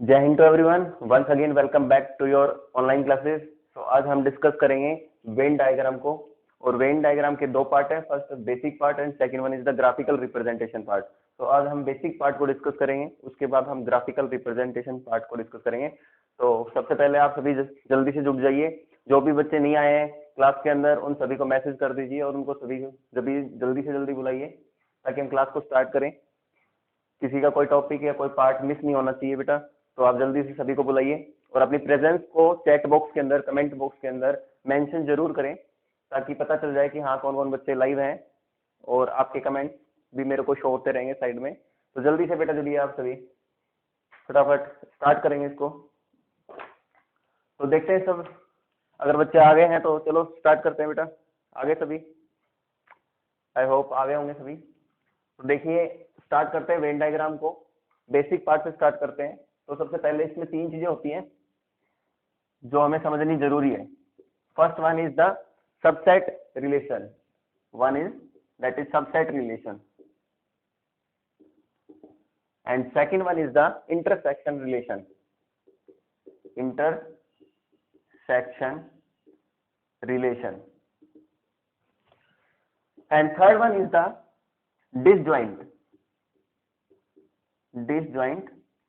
जय Hind to everyone, once again welcome back to your online classes. तो आज हम डिस्कस करेंगे वेन डायग्राम को। और वेन डायग्राम के दो पार्ट है, first basic part and second one is the graphical representation part. तो आज हम बेसिक पार्ट को डिस्कस करेंगे, उसके बाद हम ग्राफिकल रिप्रेजेंटेशन पार्ट को डिस्कस करेंगे। तो सबसे पहले आप सभी जल्दी से जुड़ जाइए। जो भी बच्चे नहीं आए हैं क्लास के अंदर उन सभी को मैसेज कर दीजिए और उनको सभी जल्दी से जल्दी बुलाइए ताकि हम क्लास को स्टार्ट करें। किसी का कोई टॉपिक या कोई पार्ट मिस नहीं होना चाहिए बेटा, तो आप जल्दी से सभी को बुलाइए और अपनी प्रेजेंस को चैट बॉक्स के अंदर, कमेंट बॉक्स के अंदर मेंशन जरूर करें ताकि पता चल जाए कि हाँ कौन कौन बच्चे लाइव हैं और आपके कमेंट भी मेरे को शो होते रहेंगे साइड में। तो जल्दी से बेटा जुड़िए आप सभी, फटाफट स्टार्ट करेंगे इसको। तो देखते हैं सब, अगर बच्चे आ गए हैं तो चलो स्टार्ट करते हैं बेटा। आगे सभी, आई होप आ गए होंगे सभी। तो देखिए स्टार्ट करते हैं वेन डायग्राम को, बेसिक पार्ट से स्टार्ट करते हैं। तो सबसे पहले इसमें तीन चीजें होती हैं जो हमें समझनी जरूरी है। First one is the subset relation, one is that is subset relation, and second one is the intersection relation, intersection relation, and third one is the disjoint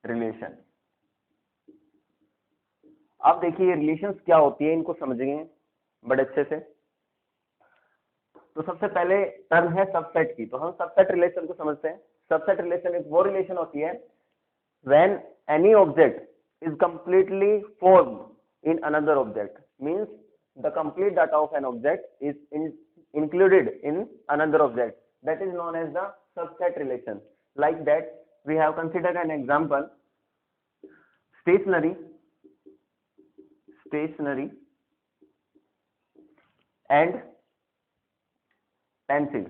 relation. आप देखिए रिलेशंस क्या होती है, इनको समझेंगे बड़े अच्छे से। तो सबसे पहले टर्म है सबसेट की, तो हम सबसेट रिलेशन को समझते हैं। सबसेट रिलेशन एक वो रिलेशन होती है when any object is completely formed in another object, means the complete data of an object is included in another object, that is known as the subset relation. Like that we have considered an example, stationery and pencil,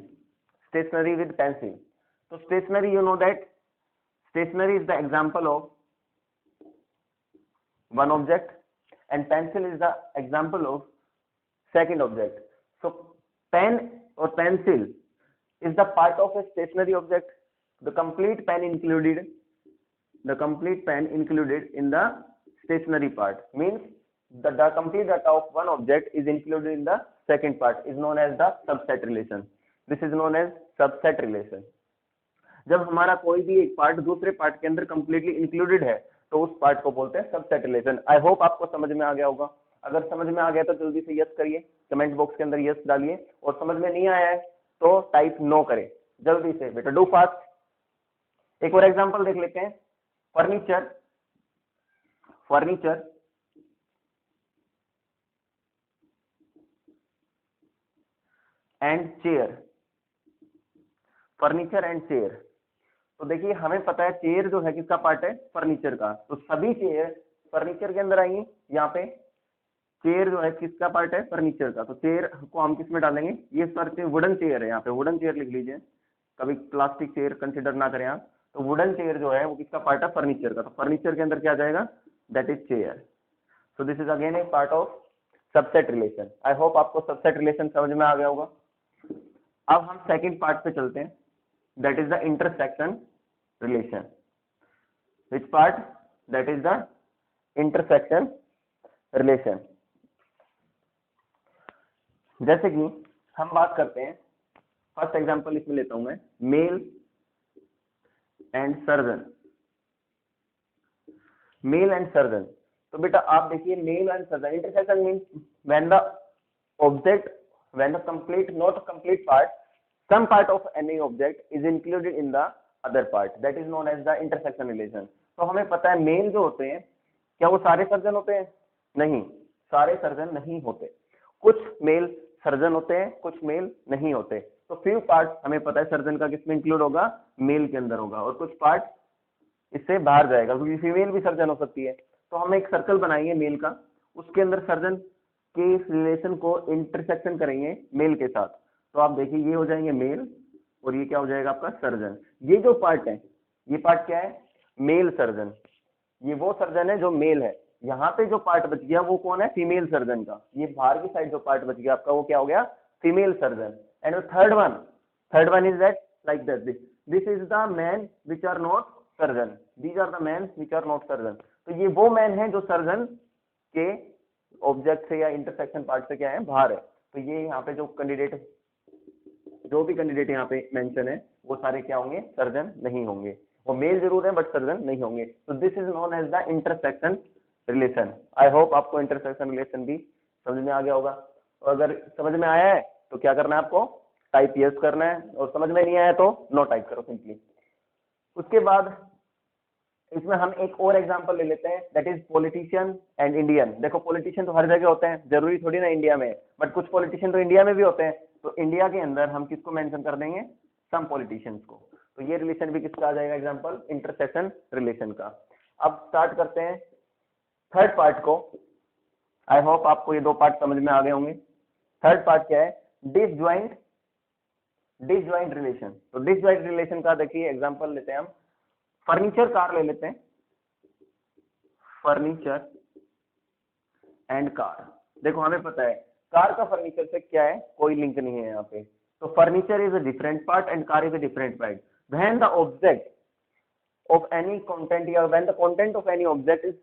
stationery with pencil. So stationery, you know that stationery is the example of one object and pencil is the example of second object. So pen or pencil is the part of a stationary object. The complete pen included in the stationary part, means the complete data of one object is included in the second part, is known as the subset relation. This is known as subset relation. जब हमारा कोई भी एक part दूसरे part के अंदर completely included है तो उस पार्ट को बोलते हैं सबसेट रिलेशन। आई होप आपको समझ में आ गया होगा। अगर समझ में आ गया तो जल्दी से यस करिए, कमेंट बॉक्स के अंदर यस डालिए, और समझ में नहीं आया है तो टाइप नो करें जल्दी से बेटा, डू फास्ट। एक और एग्जांपल देख लेते हैं, फर्नीचर एंड चेयर। तो देखिए हमें पता है चेयर जो है किसका पार्ट है, फर्नीचर का। तो सभी चेयर फर्नीचर के अंदर आएंगी। यहाँ पे चेयर जो है किसका पार्ट है, फर्नीचर का। तो चेयर को हम किस में डालेंगे, ये सर वुडन चेयर है, यहाँ पे वुडन चेयर लिख लीजिए, कभी प्लास्टिक चेयर कंसिडर ना करें आप। तो वुडन चेयर जो है वो किसका पार्ट है, फर्नीचर का। तो फर्नीचर के अंदर क्या जाएगा, that is chair. So this is again A part of subset relation. I hope आपको सबसेट रिलेशन समझ में आ गया होगा। अब हम सेकेंड पार्ट पे चलते हैं, that is the intersection relation. Which part, that is the intersection relation. जैसे कि हम बात करते हैं, फर्स्ट एग्जांपल इसमें लेता हूं मैं, मेल एंड सर्जन। तो बेटा आप देखिए male and surgeon, intersection means when the complete not complete part, some part of any object is included in the other part, that is known as the intersection relation. तो हमें पता है mail जो होते हैं, क्या वो सारे सर्जन होते हैं? नहीं, सारे सर्जन नहीं होते। कुछ मेल सर्जन होते हैं, कुछ मेल नहीं होते। तो फ्यू पार्ट हमें पता है सर्जन का किसमें इंक्लूड होगा, मेल के अंदर होगा, और कुछ पार्ट इससे बाहर जाएगा क्योंकि फीमेल भी सर्जन हो सकती है। तो हम एक सर्कल बनाएंगे मेल का, उसके अंदर सर्जन के रिलेशन को इंटरसेक्शन करेंगे मेल के साथ। तो आप देखिए ये हो जाएंगे मेल और ये क्या हो जाएगा आपका सर्जन। ये जो पार्ट है, ये पार्ट क्या है, मेल सर्जन। ये वो सर्जन है जो मेल है। यहाँ पे जो पार्ट बच गया वो कौन है, फीमेल सर्जन का। ये बाहर की साइड जो पार्ट बच गया आपका वो क्या हो गया, female surgeon. And third one is that like that, this is the man which are not surgeon, these are the man which are not surgeon. तो ये वो मैन है जो सर्जन के ऑब्जेक्ट से या इंटरसेक्शन पार्ट से क्या है, बाहर है। तो ये यहाँ पे जो भी कैंडिडेट यहाँ पे मेंशन है वो सारे क्या होंगे, सर्जन नहीं होंगे। वो मेल जरूर है बट सर्जन नहीं होंगे। तो this is known as the intersection relation. I hope आपको इंटरसेक्शन रिलेशन भी समझ में आ गया होगा। और अगर समझ में आया है तो क्या करना है आपको, टाइप यस करना है, और समझ में नहीं आया तो नो टाइप करो सिंपली। उसके बाद इसमें हम एक और एग्जांपल ले लेते हैं, that is politician and Indian. देखो पॉलिटिशियन तो हर जगह होते हैं, जरूरी थोड़ी ना इंडिया में, बट कुछ पॉलिटिशियन तो इंडिया में भी होते हैं। तो इंडिया के अंदर हम किसको मेंशन कर देंगे, सम पॉलिटिशियंस को। तो ये रिलेशन भी किसका आ जाएगा एग्जांपल, इंटरसेक्शन रिलेशन का। अब स्टार्ट करते हैं थर्ड पार्ट को। आई होप आपको ये दो पार्ट समझ में आ गए होंगे। थर्ड पार्ट क्या है, डिसजॉइंट रिलेशन। तो डिसजॉइंट रिलेशन का देखिए एग्जांपल लेते हैं हम, फर्नीचर कार ले लेते हैं, फर्नीचर एंड कार। देखो हमें पता है कार का फर्नीचर से क्या है, कोई लिंक नहीं है यहाँ पे। तो furniture is a different part and car is a different part. When the object of any content or when the content of any object is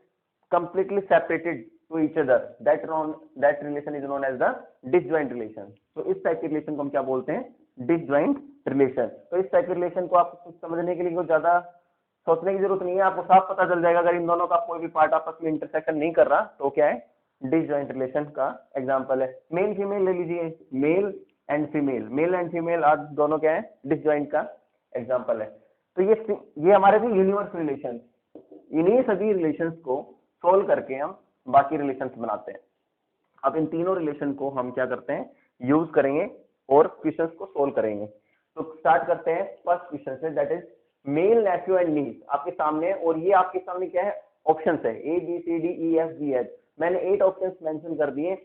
completely separated to each other, that relation is known as the disjoint relation। तो इस type के relation को हम क्या बोलते हैं, disjoint relation. तो इस टाइप के रिलेशन को आपको समझने के लिए कुछ ज्यादा सोचने की जरूरत नहीं है, आपको साफ पता चल जाएगा। अगर इन दोनों का कोई भी पार्ट आपस में इंटरसेक्शन नहीं कर रहा तो क्या है, डिसजॉइंट रिलेशन का एग्जांपल है। मेल फीमेल ले लीजिए, मेल एंड फीमेल आज दोनों क्या है, डिसजॉइंट का एग्जांपल है। तो ये हमारे थे यूनिवर्स रिलेशन। इन्हीं सभी रिलेशंस को सोल्व करके हम बाकी रिलेशंस बनाते हैं। अब इन तीनों रिलेशन को हम क्या करते हैं, यूज करेंगे और क्वेश्चंस को सोल्व करेंगे। तो स्टार्ट करते हैं फर्स्ट क्वेश्चन से, that is male nephew and niece आपके सामने। और ये आपके सामने क्या है, ऑप्शंस है A B C D E F G H। मैंने 8 ऑप्शंस मेंशन कर दिए।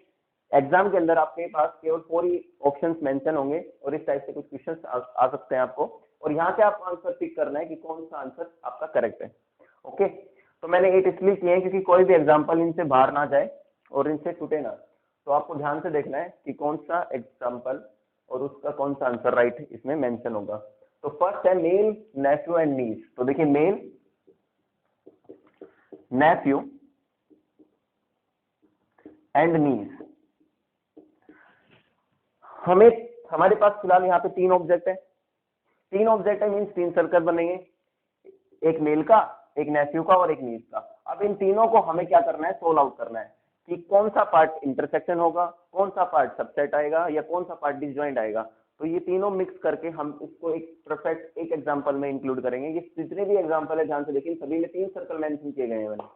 एग्जाम के अंदर आपके पास केवल 4 ही ऑप्शंस मेंशन होंगे और इस टाइप से कुछ क्वेश्चंस आ सकते हैं आपको, और यहाँ से आपको आंसर पिक करना है कि कौन सा आंसर आपका करेक्ट है। ओके, तो मैंने 8 इसलिए किए हैं क्योंकि कोई भी एग्जांपल इनसे बाहर ना जाए और इनसे छूटे ना। तो आपको ध्यान से देखना है कि कौन सा एग्जांपल और उसका कौन सा आंसर राइट इसमें मेंशन होगा। तो फर्स्ट है मेल नेफ्यू एंड नीस। तो देखिए मेल नेफ्यू एंड नीस, हमारे पास फिलहाल यहाँ पे 3 ऑब्जेक्ट है। 3 ऑब्जेक्ट है मीन्स 3 सर्कल बनेंगे, एक मेल का, एक नेफ्यू का और एक नीस का। अब इन तीनों को हमें क्या करना है, सोल्व आउट करना है कि कौन सा पार्ट इंटरसेक्शन होगा, कौन सा पार्ट सबसेट आएगा या कौन सा पार्ट डिसजॉइंट आएगा। तो ये तीनों मिक्स करके हम इसको एक परफेक्ट एक एग्जांपल में इंक्लूड करेंगे। ये जितने भी एग्जांपल है ध्यान से देखिए, सभी में 3 सर्कल मेंशन किए गए हैं मैंने।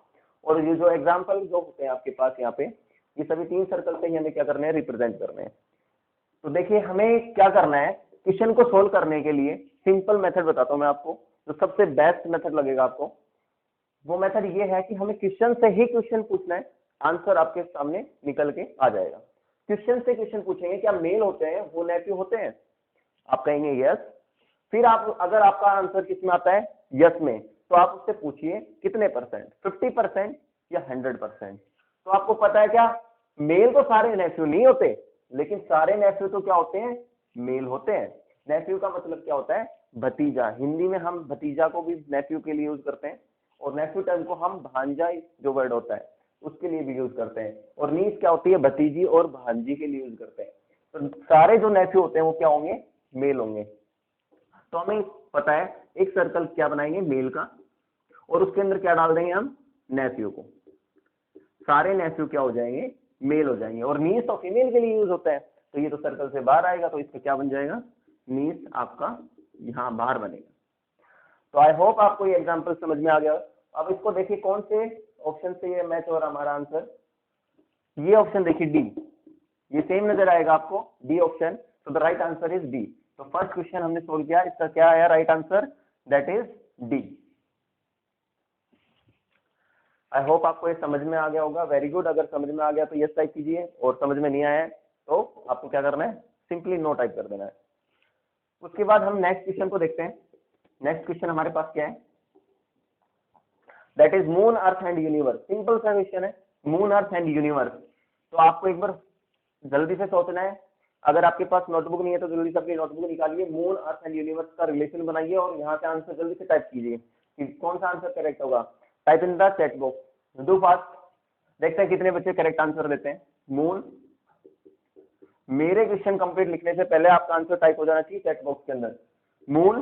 और ये जो एग्जांपल जो होते हैं आपके पास यहाँ पे, ये सभी 3 सर्कल से ही हमें क्या करना है, रिप्रेजेंट करने हैं। तो देखिए हमें क्या करना है, क्वेश्चन को सोल्व करने के लिए सिंपल मेथड बताता हूं मैं आपको, जो सबसे बेस्ट मेथड लगेगा आपको। वो मेथड ये है कि हमें क्वेश्चन से ही क्वेश्चन पूछना है, आंसर आपके सामने निकल के आ जाएगा। क्वेश्चन से क्वेश्चन पूछेंगे क्या मेल होते हैं वो नेफ्यू होते हैं, आप कहेंगे यस। फिर आप अगर आपका आंसर किस में आता है, यस में, तो आप उससे पूछिए कितने परसेंट, 50% या 100%। तो आपको पता है क्या, मेल तो सारे नेफ्यू नहीं होते, लेकिन सारे नेफ्यू तो क्या होते हैं, मेल होते हैं। नेफ्यू का मतलब क्या होता है, भतीजा। हिंदी में हम भतीजा को भी नेफ्यू के लिए यूज करते हैं, और नेफ्यू टर्म को हम भांजा जो वर्ड होता है उसके लिए भी यूज करते हैं। और नीस क्या होती है, भतीजी और भांजी के लिए यूज करते हैं। तो सारे जो नेफ्यू होते हैं वो क्या होंगे, मेल होंगे। तो हमें पता है एक सर्कल क्या बनाएंगे, मेल का, और उसके अंदर क्या डाल देंगे हम, नेफ्यू को। सारे नेफ्यू क्या हो जाएंगे, मेल हो जाएंगे। और नीस तो फीमेल के लिए यूज होता है, तो ये तो सर्कल से बाहर आएगा, तो इसका क्या बन जाएगा, नीस आपका यहाँ बाहर बनेगा। तो आई होप आपको ये एग्जांपल समझ में आ गया। अब इसको देखिए कौन से ऑप्शन से ये मैच हो रहा हमारा आंसर, ये ऑप्शन देखिए डी, ये सेम नजर आएगा आपको, डी ऑप्शन। तो the right answer is D. तो फर्स्ट क्वेश्चन हमने सोल्व किया, इसका क्या आया right answer, that is D. I hope आपको ये समझ में आ गया होगा, वेरी गुड। अगर समझ में आ गया तो यस टाइप कीजिए, और समझ में नहीं आया तो आपको क्या करना है, सिंपली नो टाइप कर देना है। उसके बाद हम नेक्स्ट क्वेश्चन को देखते हैं। नेक्स्ट क्वेश्चन हमारे पास क्या है, that is moon earth and universe. Simple सा क्वेश्चन है, मून अर्थ एंड यूनिवर्स। तो आपको एक बार जल्दी से सोचना है, अगर आपके पास नोटबुक नहीं है तो जल्दी से अपनी नोटबुक निकालिए, मून अर्थ एंड यूनिवर्स का रिलेशन बनाइए और यहाँ से आंसर जल्दी से टाइप कीजिए कि कौन सा आंसर करेक्ट होगा। Type in the chat box, do fast. देखते हैं कितने बच्चे करेक्ट आंसर देते हैं। मून, मेरे क्वेश्चन कंप्लीट लिखने से पहले आपका आंसर टाइप हो जाना चाहिए चैट बॉक्स के अंदर। Moon,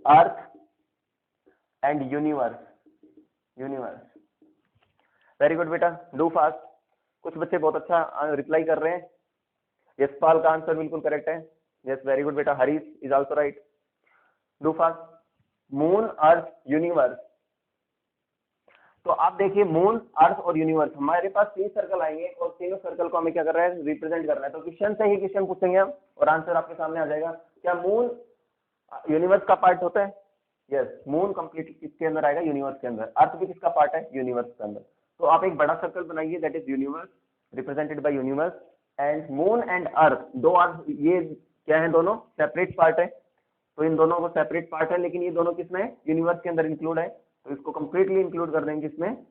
earth and universe. Universe, very good बेटा, डू फास्ट। कुछ बच्चे बहुत अच्छा रिप्लाई कर रहे हैं। यशपाल का आंसर बिल्कुल करेक्ट है। यस, वेरी गुड बेटा। Harish is also right. Do fast. Moon, earth, universe. तो आप देखिए मून, अर्थ और यूनिवर्स, हमारे पास 3 सर्कल आएंगे और तीनों सर्कल को हमें क्या कर रहा है, रिप्रेजेंट करना है। तो क्वेश्चन से ही क्वेश्चन पूछेंगे हम और आंसर आपके सामने आ जाएगा। क्या मून यूनिवर्स का पार्ट होता है? यस, मून कंप्लीट किसके अंदर आएगा? यूनिवर्स के अंदर। अर्थ भी किसका पार्ट है? यूनिवर्स के अंदर। तो आप एक बड़ा सर्कल बनाइए, that is universe, represented by universe. And moon and अर्थ, दो अर्थ, ये क्या है? दोनों सेपरेट पार्ट है। तो इन दोनों को सेपरेट पार्ट है, लेकिन ये दोनों किसमें है? यूनिवर्स के अंदर इंक्लूड है। तो इसको कंप्लीटली इंक्लूड कर देंगे किसमें?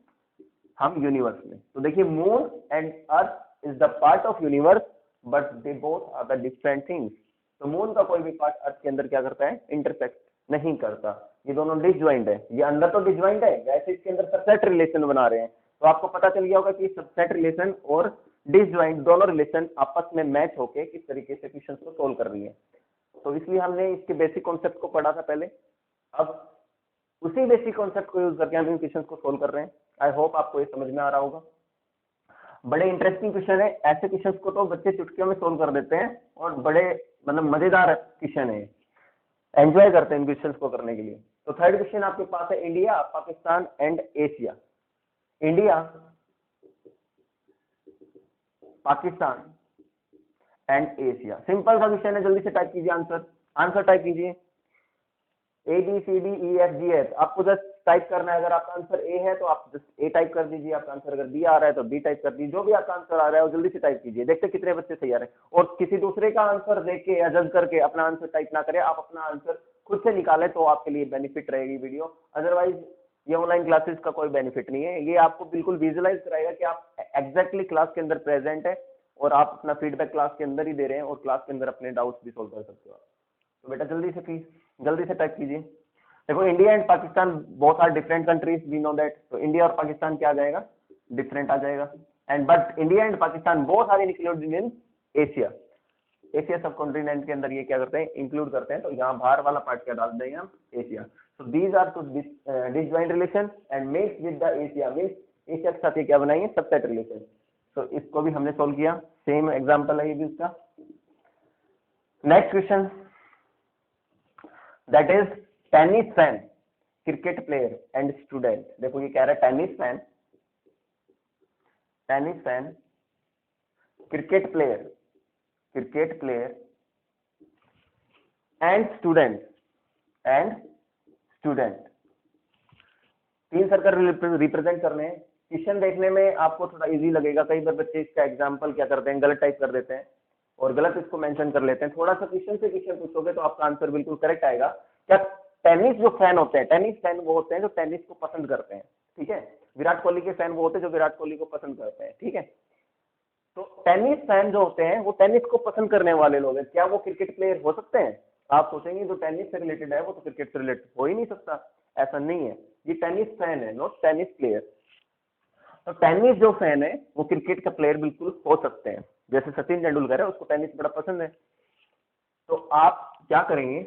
हम यूनिवर्स में। तो देखिए moon and earth is the part of universe, but they both are the different things. तो मून का कोई भी पार्ट अर्थ के अंदर क्या करता है? इंटरसेक्ट नहीं करता। ये दोनों डिसजॉइंट है। ये अंदर तो डिसजॉइंट है, वैसे इसके अंदर सबसेट रिलेशन बना रहे हैं। तो आपको पता चल गया होगा कि सबसेट रिलेशन और डिसजॉइंट दोनों रिलेशन आपस में मैच होके किस तरीके से क्वेश्चन को सोल्व कर रही है। तो इसलिए हमने इसके बेसिक कॉन्सेप्ट को पढ़ा था पहले। अब उसी बेसिक कॉन्सेप्ट को यूज करके हम इन क्वेश्चन को सोल्व कर रहे हैं। आई होप आपको ये समझ में आ रहा होगा। बड़े इंटरेस्टिंग क्वेश्चन है। ऐसे क्वेश्चन को तो बच्चे चुटकियों में सोल्व कर देते हैं और बड़े मतलब मजेदार क्वेश्चन है, एंजॉय करते हैं इन क्वेश्चन को करने के लिए। तो थर्ड क्वेश्चन आपके पास है India, Pakistan and Asia. India, Pakistan and Asia. Simple सा क्वेश्चन है, जल्दी से टाइप कीजिए आंसर। आंसर टाइप कीजिए ABCDEFGH। आपको जस्ट टाइप करना है। अगर आपका आंसर ए है तो आप जस्ट ए टाइप कर दीजिए आपका आंसर, अगर बी आ रहा है तो बी टाइप कर दीजिए। जो भी आपका आंसर आ रहा है वो जल्दी से टाइप कीजिए। देखते कितने बच्चे सही आ रहे हैं। और किसी दूसरे का आंसर देख के या जज करके अपना आंसर टाइप ना करें, आप अपना आंसर खुद से निकालें तो आपके लिए बेनिफिट रहेगी वीडियो। अदरवाइज ये ऑनलाइन क्लासेस का कोई बेनिफिट नहीं है। ये आपको बिल्कुल विजुअलाइज कराएगा कि आप एग्जैक्टली क्लास के अंदर प्रेजेंट है और आप अपना फीडबैक क्लास के अंदर ही दे रहे हैं और क्लास के अंदर अपने डाउट्स भी सोल्व कर सकते हो। तो बेटा जल्दी से प्लीज जल्दी से टाइप कीजिए। देखो India and Pakistan both are different countries, we know that. तो इंडिया और पाकिस्तान क्या आ जाएगा? डिफरेंट आ जाएगा। And but India and Pakistan both are included in Asia. Asia subcontinent के अंदर ये क्या करते हैं? इंक्लूड करते हैं। तो यहाँ बाहर वाला पार्ट क्या डाल देंगे हम? Asia. So these are two disjoint relation and mix with the Asia, means Asia के साथ ये क्या बनाएंगे? Subset relation. तो इसको भी हमने सोल्व किया। सेम एग्जांपल है ये भी उसका। Next question, that is tennis fan, cricket player and student. देखो ये कह रहा है tennis fan, cricket player and student, तीन सर्कल रिप्रेजेंट करने हैं। क्वेश्चन देखने में आपको थोड़ा इजी लगेगा। कई बार बच्चे इसका एग्जांपल क्या करते हैं? गलत टाइप कर देते हैं और गलत इसको मेंशन कर लेते हैं। थोड़ा सा क्वेश्चन से क्वेश्चन पूछोगे तो आपका आंसर बिल्कुल करेक्ट आएगा। क्या टेनिस जो फैन होते हैं, टेनिस फैन वो होते हैं जो टेनिस को पसंद करते हैं, ठीक है। विराट कोहली के फैन वो होते हैं जो विराट कोहली को पसंद करते हैं, ठीक है। तो टेनिस फैन जो होते हैं वो टेनिस को पसंद करने वाले लोग हैं। क्या वो क्रिकेट प्लेयर हो सकते हैं? आप सोचेंगे जो टेनिस से रिलेटेड है वो तो क्रिकेट से रिलेटेड हो ही नहीं सकता। ऐसा नहीं है, ये टेनिस फैन है, नॉट टेनिस प्लेयर। तो टेनिस जो फैन है वो क्रिकेट का प्लेयर बिल्कुल हो सकते हैं। जैसे सचिन तेंदुलकर है, उसको टेनिस बड़ा पसंद है। तो आप क्या करेंगे?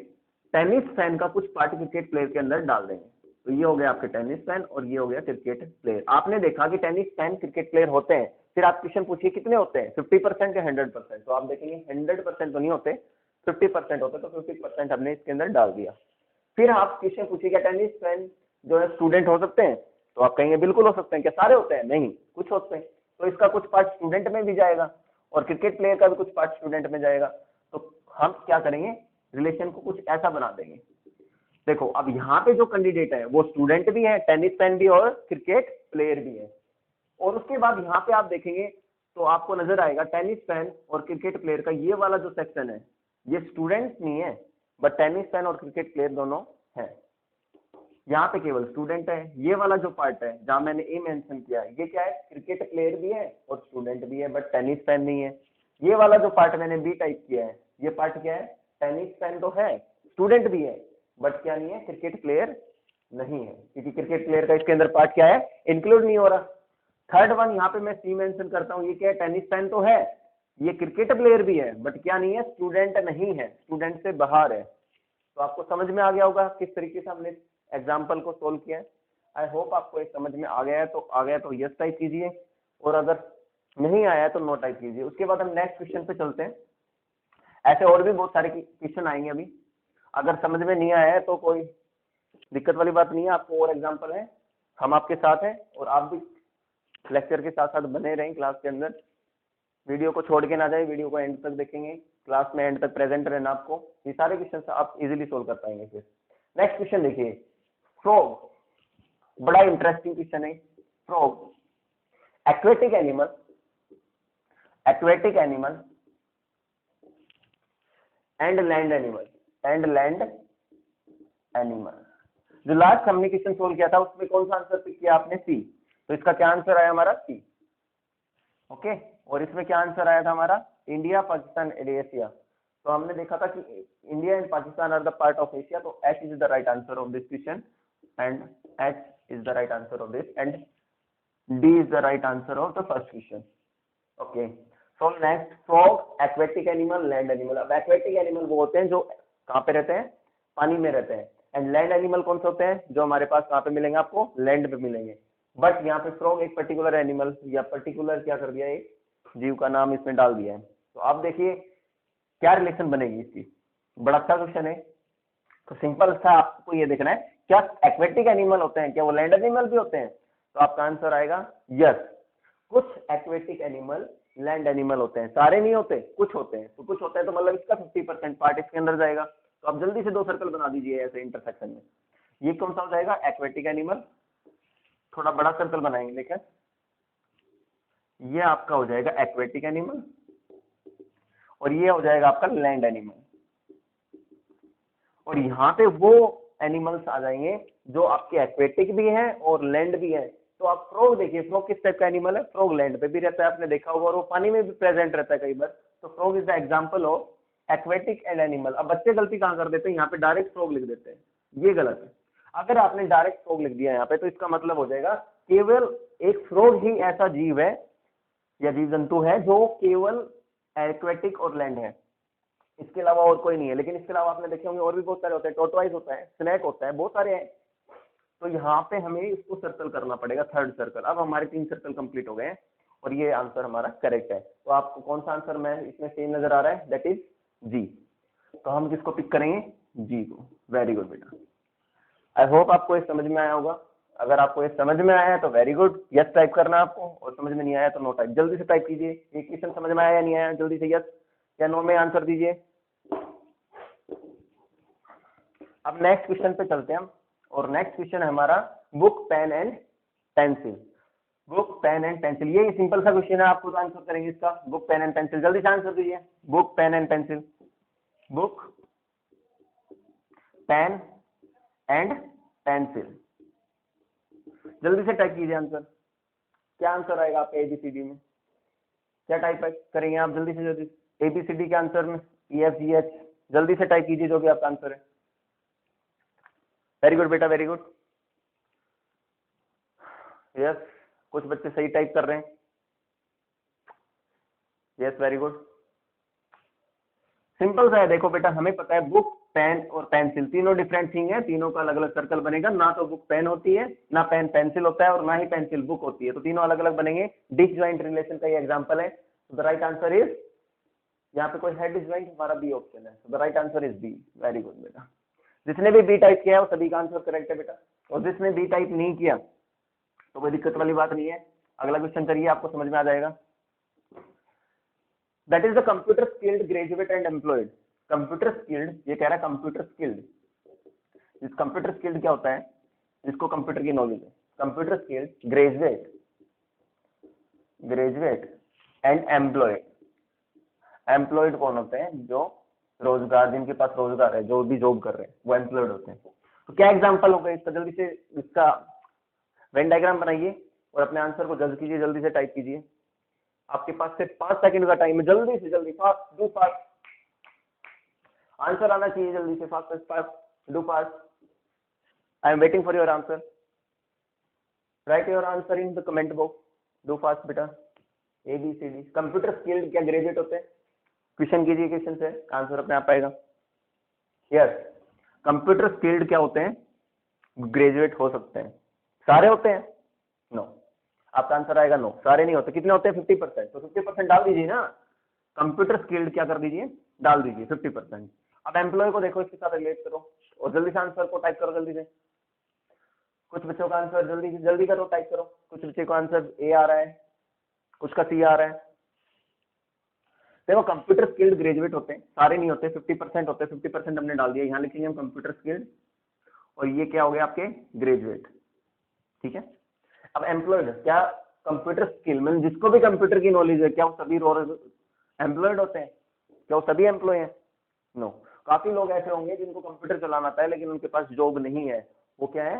टेनिस फैन का कुछ पार्ट क्रिकेट प्लेयर के अंदर डाल देंगे। तो ये हो गया आपके टेनिस फैन और ये हो गया क्रिकेट प्लेयर। आपने देखा कि टेनिस फैन क्रिकेट प्लेयर होते हैं। फिर आप क्वेश्चन पूछिए कितने होते हैं? 50% या 100%? तो आप देखेंगे 100% तो नहीं होते, 50% होते। तो 50% हमने इसके अंदर डाल दिया। फिर आप क्वेश्चन पूछिए क्या टेनिस फैन जो है स्टूडेंट हो सकते हैं? तो आप कहेंगे बिल्कुल हो सकते हैं। क्या सारे होते हैं? नहीं, कुछ होते हैं। तो इसका कुछ पार्ट स्टूडेंट में भी जाएगा और क्रिकेट प्लेयर का भी कुछ पार्ट स्टूडेंट में जाएगा। तो हम क्या करेंगे? रिलेशन को कुछ ऐसा बना देंगे। देखो अब यहाँ पे जो कैंडिडेट है वो स्टूडेंट भी है, टेनिस फैन भी और क्रिकेट प्लेयर भी है। और उसके बाद यहाँ पे आप देखेंगे तो आपको नजर आएगा टेनिस फैन और क्रिकेट प्लेयर का ये वाला जो सेक्शन है ये स्टूडेंट नहीं है, बट टेनिस फैन और क्रिकेट प्लेयर दोनों है। यहाँ पे केवल स्टूडेंट है। ये वाला जो पार्ट है जहां मैंने ए मेंशन किया है ये क्या है? क्रिकेट प्लेयर भी है और स्टूडेंट भी है, बट टेनिस फैन नहीं है। ये वाला जो पार्ट मैंने बी टाइप किया है ये पार्ट क्या है? टेनिस फैन तो है, स्टूडेंट भी है, बट क्या नहीं है? क्रिकेट प्लेयर नहीं है, क्योंकि क्रिकेट प्लेयर का इसके अंदर पार्ट क्या है, इंक्लूड नहीं हो रहा। थर्ड वन यहाँ पे मैं सी मेंशन करता हूँ, ये क्या है, टेनिस फैन तो है, ये क्रिकेट प्लेयर भी है, बट क्या नहीं है, स्टूडेंट नहीं है, स्टूडेंट से बाहर है। तो आपको समझ में आ गया होगा किस तरीके से हमने एग्जाम्पल को सोल्व किया है। आई होप आपको एक समझ में आ गया है, तो यस टाइप कीजिए, और अगर नहीं आया है तो नो टाइप कीजिए। उसके बाद हम नेक्स्ट क्वेश्चन पे चलते हैं। ऐसे और भी बहुत सारे क्वेश्चन आएंगे अभी, अगर समझ में नहीं आया है तो कोई दिक्कत वाली बात नहीं है, आपको और एग्जाम्पल है, हम आपके साथ हैं, और आप भी लेक्चर के साथ साथ बने रहें क्लास के अंदर, वीडियो को छोड़ के ना जाए, वीडियो को एंड तक देखेंगे, क्लास में एंड तक प्रेजेंट रहना आपको, ये सारे क्वेश्चन आप इजीली सोल्व कर पाएंगे। फिर नेक्स्ट क्वेश्चन देखिए, फ्रॉग, बड़ा इंटरेस्टिंग क्वेश्चन है। Frog aquatic animal, aquatic animal and land animal, and land animal. जो लास्ट हमने क्वेश्चन सोल्व किया था उसमें कौन सा आंसर पिक किया आपने, सी, तो इसका क्या आंसर आया हमारा, सी। ओके, और इसमें क्या आंसर आया था हमारा, इंडिया, पाकिस्तान एंड एशिया। तो हमने देखा था कि India and Pakistan are the part of Asia, तो H is the right answer of this question, and H is the right answer of this, and D is the right answer of the first question. Okay, so next, frog, aquatic animal, land animal. अब aquatic animal वो होते हैं जो कहाँ पे रहते हैं, पानी में रहते हैं, एंड लैंड एनिमल कौन से होते हैं, जो हमारे पास कहाँ पे मिलेंगे, आपको लैंड पे मिलेंगे। बट यहाँ पे फ्रॉग एक पर्टिकुलर एनिमल या पर्टिकुलर क्या कर दिया, एक जीव का नाम इसमें डाल दिया है। तो आप देखिए क्या रिलेशन बनेगी इसकी, बड़ा अच्छा क्वेश्चन है। तो सिंपल सा आपको ये देखना है, क्या एक्वेटिक एनिमल होते हैं, क्या वो लैंड एनिमल भी होते हैं, तो आपका आंसर आएगा यस। कुछ एक्वेटिक एनिमल लैंड एनिमल होते हैं, सारे नहीं होते, कुछ होते हैं, तो कुछ होता है तो मतलब इसका 50% पार्ट इसके अंदर जाएगा। तो आप जल्दी से 2 सर्कल बना दीजिए ऐसे इंटरसेक्शन में। ये कौन सा हो जाएगा, एक्वेटिक एनिमल, थोड़ा बड़ा सर्कल बनाएंगे, देखिए ये आपका हो जाएगा एक्वेटिक एनिमल, और ये हो जाएगा आपका लैंड एनिमल, और यहाँ पे वो एनिमल्स आ जाएंगे जो आपके एक्वेटिक भी हैं और लैंड भी है। तो आप फ्रॉग देखिए, फ्रॉग किस टाइप का एनिमल है, फ्रॉग लैंड पे भी रहता है, आपने देखा होगा, और वो पानी में भी प्रेजेंट रहता है कई बार। तो frog is the example of aquatic and animal. अब बच्चे गलती कहाँ कर देते हैं, यहाँ पे डायरेक्ट फ्रॉग लिख देते हैं, ये गलत है। अगर आपने डायरेक्ट फ्रॉग लिख दिया यहाँ पे, तो इसका मतलब हो जाएगा केवल एक फ्रॉग ही ऐसा जीव है या जीव जंतु है जो केवल एक्वेटिक और लैंड है, इसके अलावा और कोई नहीं है। लेकिन इसके अलावा आपने देखे होंगे और भी बहुत सारे होते हैं, टोटवाइज होता है, स्नैक होता है, बहुत सारे हैं। तो यहाँ पे हमें इसको सर्कल करना पड़ेगा, थर्ड सर्कल। अब हमारे 3 सर्कल कंप्लीट हो गए हैं, और ये आंसर हमारा करेक्ट है। तो आपको कौन सा आंसर में इसमें सेम नजर आ रहा है, दैट इज जी। तो हम किसको पिक करेंगे, जी को। वेरी गुड बेटा, आई होप आपको ये समझ में आया होगा। अगर आपको ये समझ में आया है तो वेरी गुड, यस टाइप करना आपको, और समझ में नहीं आया तो नो टाइप। जल्दी से टाइप कीजिए, ये क्वेश्चन समझ में आया या नहीं आया, जल्दी से यस या नो में आंसर दीजिए। अब नेक्स्ट क्वेश्चन पे चलते हैं हम, और नेक्स्ट क्वेश्चन है हमारा book pen and pencil. Book pen and pencil, ये सिंपल सा क्वेश्चन है, आपको आंसर करेंगे इसका, बुक पेन एंड पेंसिल। जल्दी से आंसर दीजिए, book pen and pencil, book pen and pencil. जल्दी से टाइप कीजिए आंसर, क्या आंसर आएगा आपका एबीसीडी में, क्या टाइप करेंगे आप, जल्दी से जल्दी। एबीसीडी के आंसर में EFGH, जल्दी से टाइप कीजिए जो भी आपका आंसर है। वेरी गुड बेटा, वेरी गुड, यस, कुछ बच्चे सही टाइप कर रहे हैं, यस वेरी गुड। सिंपल सा है, देखो बेटा, हमें पता है बुक, पेन और पेंसिल तीनों डिफरेंट थिंग है, तीनों का अलग अलग सर्कल बनेगा। ना तो बुक पेन होती है, ना पेन पेंसिल होता है, और ना ही पेंसिल बुक होती है, तो तीनों अलग अलग बनेंगे। डिसजॉइंट रिलेशन का ये एग्जांपल है। द राइट आंसर इज, यहाँ पे कोई है डिसजॉइंट, हमारा बी ऑप्शन है, the right answer is B. Very good बेटा, जिसने भी बी टाइप किया है वो सभी का आंसर करेक्ट है बेटा, और जिसने बी टाइप नहीं किया तो कोई दिक्कत वाली बात नहीं है। अगला क्वेश्चन करिए, आपको समझ में आ जाएगा। That is the computer skilled graduate and employed. Computer skilled, ये कह रहा है कंप्यूटर स्किल्ड। इस कंप्यूटर स्किल्ड क्या होता है, जिसको कंप्यूटर की नॉलेज है। Computer skilled graduate, graduate and employed. Employed कौन होते हैं, जो रोजगार, जिनके पास रोजगार है, जो भी जॉब कर रहे हैं, वो एम्प्लॉयड होते हैं। तो क्या एग्जांपल होगा इसका, जल्दी से इसका वेन डायग्राम बनाइए और अपने आंसर को जज कीजिए, जल्दी से टाइप कीजिए। आपके पास सिर्फ 5 सेकंड का टाइम है, जल्दी से जल्दी, फास्ट, डू फास्ट, आंसर आना चाहिए जल्दी से, fast fast, do fast. I am waiting for your answer. Right your answer in the comment box. Do fast बेटा. ABCD. कंप्यूटर स्किल्ड क्या ग्रेजुएट होते हैं? क्वेश्चन कीजिए, क्वेश्चन से आंसर अपने आप आएगा. यस, कंप्यूटर स्किल्ड क्या होते हैं? ग्रेजुएट हो सकते हैं. सारे होते हैं? नो. आपका आंसर आएगा नो, सारे नहीं होते. कितने होते हैं? 50%. तो 50% डाल दीजिए ना. कंप्यूटर स्किल्ड क्या कर दीजिए, डाल दीजिए 50%. अब एम्प्लॉय को देखो, इसके साथ रिलेट करो और जल्दी से आंसर को टाइप करो जल्दी से. कुछ बच्चों का आंसर जल्दी जल्दी करो, टाइप करो. कुछ बच्चे को आंसर ए आ रहा है, कुछ का सी आ रहा है. देखो कंप्यूटर स्किल्ड ग्रेजुएट होते हैं, सारे नहीं होते, 50% होते हैं. 50% हमने डाल दिया, यहाँ लिखेंगे हम कंप्यूटर स्किल्ड और ये क्या हो गया आपके ग्रेजुएट. ठीक है. अब एम्प्लॉयड क्या कंप्यूटर स्किल में जिसको भी कंप्यूटर की नॉलेज है, क्या वो सभी एम्प्लॉयड होते हैं? क्या वो सभी एम्प्लॉय हैं? नो. काफी लोग ऐसे होंगे जिनको कंप्यूटर चलाना आता है लेकिन उनके पास जॉब नहीं है. वो क्या है?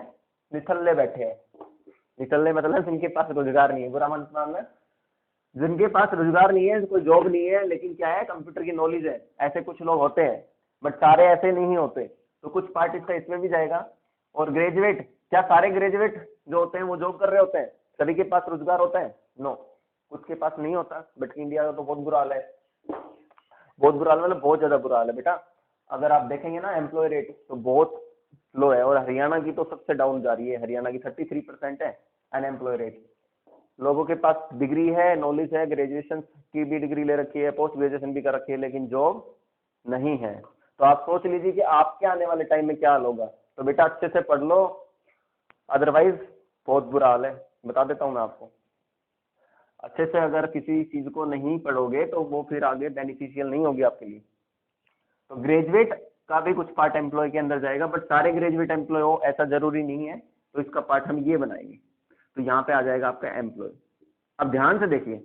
निथल्ले बैठे हैं. निथल्ले मतलब जिनके पास रोजगार नहीं है. बुरा मत मानना, जिनके पास रोजगार नहीं है, कोई जॉब नहीं है, लेकिन क्या है कंप्यूटर की नॉलेज है. ऐसे कुछ लोग होते हैं, बट सारे ऐसे नहीं होते. तो कुछ पार्ट इसका इसमें भी जाएगा. और ग्रेजुएट क्या सारे ग्रेजुएट जो होते हैं वो जॉब कर रहे होते हैं? सभी के पास रोजगार होता है? नो. कुछ के पास नहीं होता. बट इंडिया का तो बहुत बुरा हाल है. बहुत बुरा हाल मतलब बहुत ज्यादा बुरा हाल है बेटा. अगर आप देखेंगे ना एम्प्लॉय रेट तो बहुत लो है. और हरियाणा की तो सबसे डाउन जा रही है. हरियाणा की 33% है अनएम्प्लॉय रेट. लोगों के पास डिग्री है, नॉलेज है, ग्रेजुएशन की भी डिग्री ले रखी है, पोस्ट ग्रेजुएशन भी कर रखी है, लेकिन जॉब नहीं है. तो आप सोच लीजिए कि आपके आने वाले टाइम में क्या हाल होगा. तो बेटा अच्छे से पढ़ लो, अदरवाइज बहुत बुरा हाल है. बता देता हूं मैं आपको. अच्छे से अगर किसी चीज को नहीं पढ़ोगे तो वो फिर आगे बेनिफिशियल नहीं होगी आपके लिए. तो ग्रेजुएट का भी कुछ पार्ट एम्प्लॉय के अंदर जाएगा, बट सारे ग्रेजुएट एम्प्लॉय हो ऐसा जरूरी नहीं है. तो इसका पार्ट हम ये बनाएंगे. तो यहाँ पे आ जाएगा आपका एम्प्लॉय. अब ध्यान से देखिए,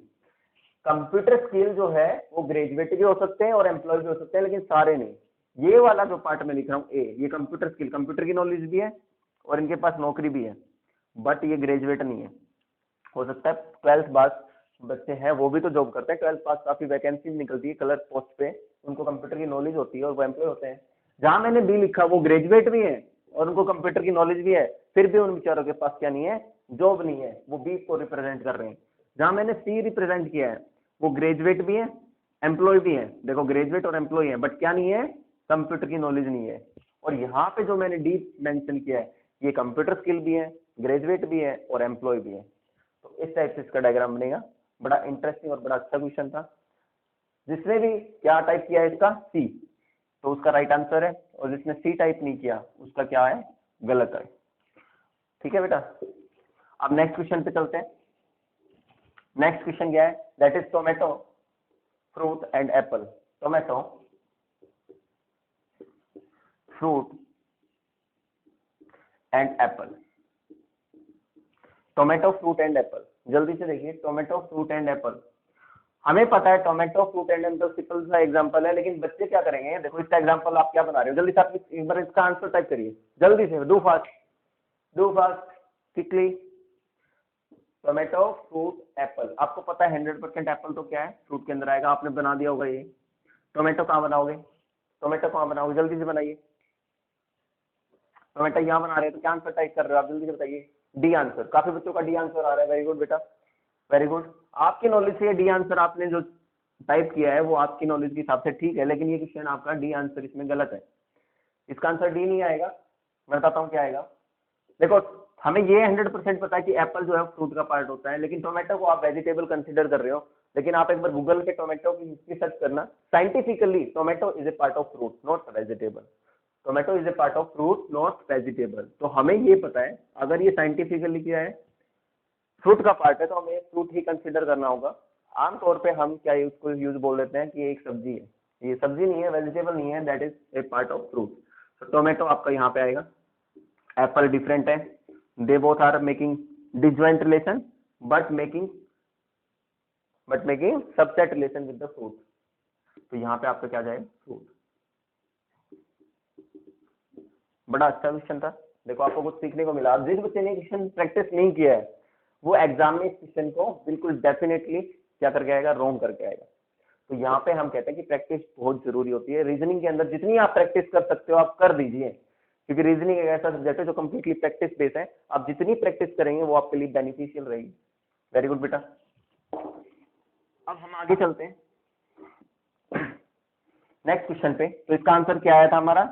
कंप्यूटर स्किल जो है वो ग्रेजुएट भी हो सकते हैं और एम्प्लॉय भी हो सकते हैं, लेकिन सारे नहीं. ये वाला जो पार्ट में लिख रहा हूँ ए, ये कंप्यूटर स्किल, कंप्यूटर की नॉलेज भी है और इनके पास नौकरी भी है, बट ये ग्रेजुएट नहीं है. हो सकता है 12th पास बच्चे हैं, वो भी तो जॉब करते हैं. 12th पास काफी वैकेंसी निकलती है कलर पोस्ट पे, उनको कंप्यूटर की नॉलेज होती है और वो एम्प्लॉय होते हैं. जहां मैंने बी लिखा वो ग्रेजुएट भी है और उनको कंप्यूटर की नॉलेज भी है, फिर भी उन बेचारों के पास क्या नहीं है? जॉब नहीं है. वो बी को रिप्रेजेंट कर रहे हैं. जहां मैंने सी रिप्रेजेंट किया है वो ग्रेजुएट भी है, एम्प्लॉय भी है. देखो ग्रेजुएट और एम्प्लॉय है, बट क्या नहीं है? कंप्यूटर की नॉलेज नहीं है. और यहाँ पे जो मैंने डी मेंशन किया है, ये कंप्यूटर स्किल भी है, ग्रेजुएट भी है और एम्प्लॉय भी है. तो इस टाइप से इसका डायग्राम बनेगा. बड़ा इंटरेस्टिंग और बड़ा अच्छा क्वेश्चन था. जिसने भी क्या टाइप किया है इसका सी, तो उसका राइट आंसर है. और जिसने सी टाइप नहीं किया उसका क्या है? गलत है. ठीक है बेटा. अब नेक्स्ट क्वेश्चन पे चलते हैं. नेक्स्ट क्वेश्चन क्या है? That is tomato, fruit and Apple. Tomato, fruit and Apple. Tomato, fruit and Apple. जल्दी से देखिए, टोमेटो, फ्रूट एंड एप्पल. हमें पता है tomato, fruit and Apple simple सा एग्जांपल है, लेकिन बच्चे क्या करेंगे? देखो इसका एग्जांपल आप क्या बना रहे हो, जल्दी से आप एक बार इसका आंसर टाइप करिए जल्दी से. Do fast, do fast, quickly. Tomato, fruit, Apple. आपको पता है 100% एप्पल तो क्या है? फ्रूट के अंदर आएगा. आपने बना दिया होगा ये. टोमेटो कहाँ बनाओगे? टोमेटो कहाँ बनाओगे? जल्दी से बनाइए. टोमेटो यहाँ बना रहे हैं तो क्या आंसर टाइप कर रहे हो आप? जल्दी से बताइए. D answer. काफी बच्चों का डी आंसर आ रहा है. वेरी गुड बेटा, वेरी गुड. आपकी नॉलेज से डी आंसर आपने जो टाइप किया है वो आपकी नॉलेज के हिसाब से ठीक है, लेकिन ये क्वेश्चन आपका डी आंसर इसमें गलत है. इसका आंसर डी नहीं आएगा. मैं बताता हूँ क्या आएगा. देखो हमें ये 100% पता है कि एप्पल जो है फ्रूट का पार्ट होता है, लेकिन टोमेटो को आप वेजिटेबल कंसीडर कर रहे हो. लेकिन आप एक बार गूगल पे टोमेटो की हिस्ट्री सर्च करना. Scientifically tomato is a part of fruit, not vegetable. Tomato is a part of fruit, not vegetable. तो हमें ये पता है, अगर ये साइंटिफिकली क्या है? फ्रूट का पार्ट है, तो हमें फ्रूट ही कंसीडर करना होगा. आमतौर पे हम क्या उसको यूज बोल देते हैं कि ये एक सब्जी है. ये सब्जी नहीं है, वेजिटेबल नहीं है, that is a part of fruit. तो टोमेटो आपका यहाँ पे आएगा. एप्पल डिफरेंट है. They both are making disjoint relation but making subset relation with the fruit. तो यहाँ पे आपका क्या जाएगा? फ्रूट. बड़ा अच्छा क्वेश्चन था. देखो आपको कुछ सीखने को मिला. जिस बच्चे ने क्वेश्चन प्रैक्टिस नहीं किया है वो एग्जाम में इस क्वेश्चन को बिल्कुल डेफिनेटली क्या करके आएगा? रॉन्ग करके आएगा. तो यहाँ पे हम कहते हैं कि प्रैक्टिस बहुत जरूरी होती है. रीजनिंग के अंदर जितनी आप प्रैक्टिस कर सकते हो आप कर दीजिए. क्योंकि रीजनिंग एक ऐसा सब्जेक्ट है जो कम्प्लीटली प्रैक्टिस बेस है, आप जितनी प्रैक्टिस करेंगे वो आपके लिए बेनिफिशियल रहेगी। वेरी गुड बेटा। अब हम आगे चलते हैं नेक्स्ट क्वेश्चन पे। तो इसका आंसर क्या आया था हमारा,